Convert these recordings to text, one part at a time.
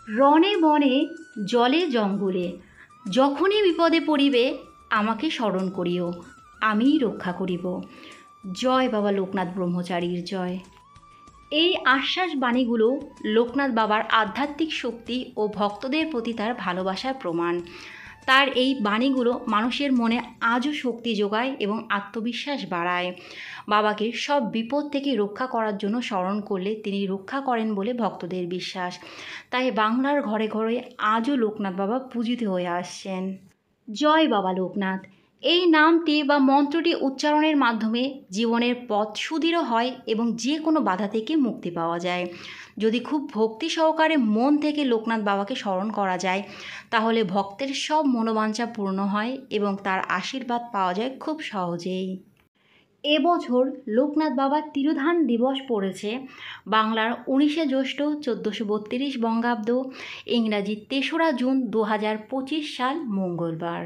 রণে বনে জলে জঙ্গলে যখনই বিপদে পড়িবে আমাকে স্মরণ করিও, আমিই রক্ষা করিব। জয় বাবা লোকনাথ ব্রহ্মচারীর জয়। এই আশ্বাস বাণীগুলো লোকনাথ বাবার আধ্যাত্মিক শক্তি ও ভক্তদের প্রতি তার ভালোবাসার প্রমাণ। তার এই বাণীগুলো মানুষের মনে আজও শক্তি যোগায় এবং আত্মবিশ্বাস বাড়ায়। বাবাকে সব বিপদ থেকে রক্ষা করার জন্য স্মরণ করলে তিনি রক্ষা করেন বলে ভক্তদের বিশ্বাস। তাই বাংলার ঘরে ঘরে আজও লোকনাথ বাবা পূজিত হয়ে আসছেন। জয় বাবা লোকনাথ। এই নামটি বা মন্ত্রটি উচ্চারণের মাধ্যমে জীবনের পথ সুদৃঢ় হয় এবং যে কোনো বাধা থেকে মুক্তি পাওয়া যায়। যদি খুব ভক্তি সহকারে মন থেকে লোকনাথ বাবাকে স্মরণ করা যায় তাহলে ভক্তের সব মনোবাঞ্ছা পূর্ণ হয় এবং তার আশীর্বাদ পাওয়া যায় খুব সহজেই। এবছর লোকনাথ বাবার তিরোধান দিবস পড়েছে বাংলার 19শে জ্যৈষ্ঠ 1432 বঙ্গাব্দ, ইংরাজি 3রা জুন 2025 সাল মঙ্গলবার।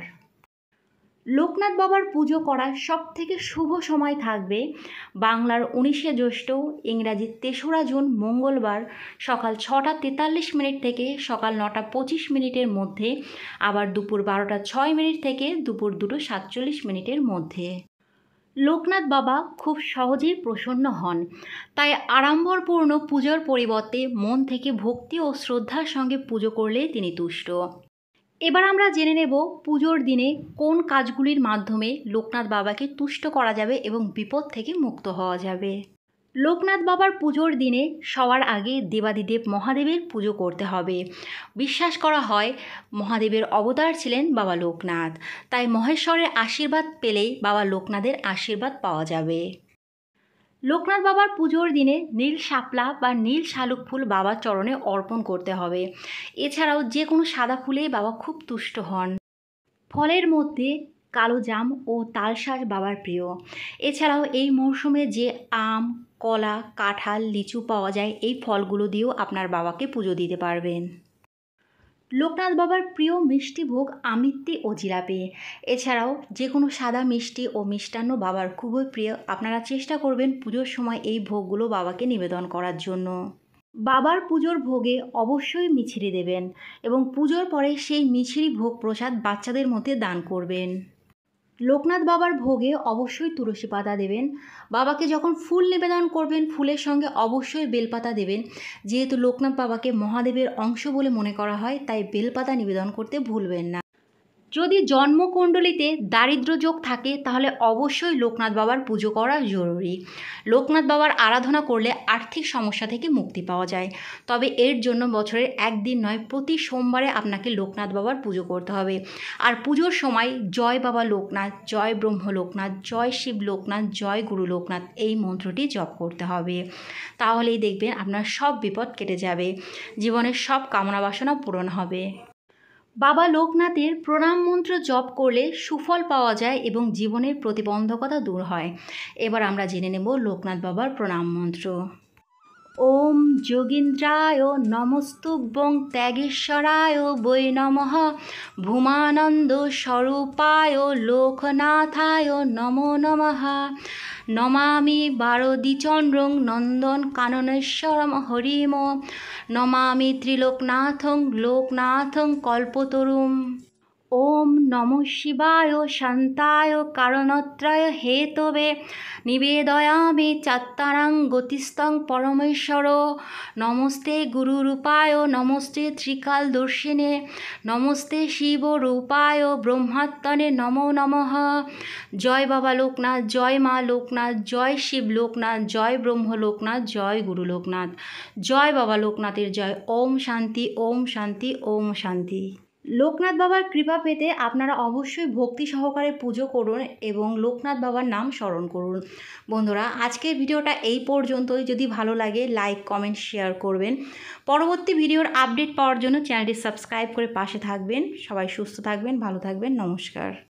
লোকনাথ বাবার পুজো করার সবথেকে শুভ সময় থাকবে বাংলার 19শে জ্যৈষ্ঠ ইংরাজি 3রা জুন মঙ্গলবার সকাল 6টা 43 মিনিট থেকে সকাল 9টা 25 মিনিটের মধ্যে, আবার দুপুর 12টা 6 মিনিট থেকে দুপুর 2টো 47 মিনিটের মধ্যে। লোকনাথ বাবা খুব সহজেই প্রসন্ন হন, তাই আড়ম্বরপূর্ণ পুজোর পরিবর্তে মন থেকে ভক্তি ও শ্রদ্ধার সঙ্গে পুজো করলে তিনি তুষ্ট। এবার আমরা জেনে নেব পুজোর দিনে কোন কাজগুলির মাধ্যমে লোকনাথ বাবাকে তুষ্ট করা যাবে এবং বিপদ থেকে মুক্ত হওয়া যাবে। লোকনাথ বাবার পুজোর দিনে সবার আগে দেবাদিদেব মহাদেবের পুজো করতে হবে। বিশ্বাস করা হয় মহাদেবের অবতার ছিলেন বাবা লোকনাথ, তাই মহেশ্বরের আশীর্বাদ পেলেই বাবা লোকনাথের আশীর্বাদ পাওয়া যাবে। লোকনাথ বাবার পুজোর দিনে নীল শাপলা বা নীল শালুক ফুল বাবার চরণে অর্পণ করতে হবে। এছাড়াও যে কোনো সাদা ফুলেই বাবা খুব তুষ্ট হন। ফলের মধ্যে কালো জাম ও তালশাঁস বাবার প্রিয়। এছাড়াও এই মরশুমে যে আম, কলা, কাঁঠাল, লিচু পাওয়া যায় এই ফলগুলো দিয়েও আপনার বাবাকে পুজো দিতে পারবেন। লোকনাথ বাবার প্রিয় মিষ্টি ভোগ আমিত্তি ও জিলাপি। এছাড়াও যে কোনো সাদা মিষ্টি ও মিষ্টান্ন বাবার খুবই প্রিয়। আপনারা চেষ্টা করবেন পুজোর সময় এই ভোগগুলো বাবাকে নিবেদন করার জন্য। বাবার পুজোর ভোগে অবশ্যই মিছরি দেবেন এবং পুজোর পরে সেই মিছরি ভোগ প্রসাদ বাচ্চাদের মধ্যে দান করবেন। লোকনাথ বাবার ভোগে অবশ্যই তুলসী পাতা দেবেন। বাবাকে যখন ফুল নিবেদন করবেন ফুলের সঙ্গে অবশ্যই বেলপাতা দেবেন। যেহেতু লোকনাথ বাবাকে মহাদেবের অংশ বলে মনে করা হয় তাই বেলপাতা নিবেদন করতে ভুলবেন না। যদি জন্মকুণ্ডলিতে দারিদ্র্য যোগ থাকে তাহলে অবশ্যই লোকনাথ বাবার পুজো করা জরুরি। লোকনাথ বাবার আরাধনা করলে আর্থিক সমস্যা থেকে মুক্তি পাওয়া যায়। তবে এর জন্য বছরের একদিন নয়, প্রতি সোমবারে আপনাকে লোকনাথ বাবার পুজো করতে হবে। আর পুজোর সময় জয় বাবা লোকনাথ, জয় ব্রহ্ম লোকনাথ, জয় শিব লোকনাথ, জয় গুরু লোকনাথ এই মন্ত্রটি জপ করতে হবে। তাহলেই দেখবেন আপনার সব বিপদ কেটে যাবে, জীবনের সব কামনা বাসনা পূরণ হবে। বাবা লোকনাথের প্রণাম মন্ত্র জপ করলে সুফল পাওয়া যায় এবং জীবনের প্রতিবন্ধকতা দূর হয়। এবার আমরা জেনে নেব লোকনাথ বাবার প্রণাম মন্ত্র। ওম যোগীন্দ্রায় নমস্তুভ্যং ত্যাগেশ্বরায় বৈ নমঃ ভূমানন্দ স্বরূপায় লোকনাথায় নমো নমঃ নমামি বারদিচন্দ্রং নন্দন কাননেশ্বরম হরিম নমামি ত্রিলোকনাথং লোকনাথং কল্পতরুম। ওম নমঃ শিবায় শান্তায় কারণত্রয় হেতবে নিবেদয়ামি চাত্তারাং গতিস্তং পরমেশ্বর নমস্তে গুরুরূপায় নমস্তে ত্রিকালদর্শিনে নমস্তে শিবরূপায় ব্রহ্মাত্মনে নমো নমঃ। জয় বাবা লোকনাথ, জয় মা লোকনাথ, জয় শিব লোকনাথ, জয় ব্রহ্ম লোকনাথ, জয় গুরু লোকনাথ, জয় বাবা লোকনাথের জয়। ওম শান্তি, ওম শান্তি, ওম শান্তি। লোকনাথ বাবার কৃপা পেতে আপনারা অবশ্যই ভক্তি সহকারে পুজো করুন এবং লোকনাথ বাবার নাম স্মরণ করুন। বন্ধুরা, আজকের ভিডিওটা এই পর্যন্তই। যদি ভালো লাগে লাইক, কমেন্ট, শেয়ার করবেন। পরবর্তী ভিডিওর আপডেট পাওয়ার জন্য চ্যানেলটি সাবস্ক্রাইব করে পাশে থাকবেন। সবাই সুস্থ থাকবেন, ভালো থাকবেন। নমস্কার।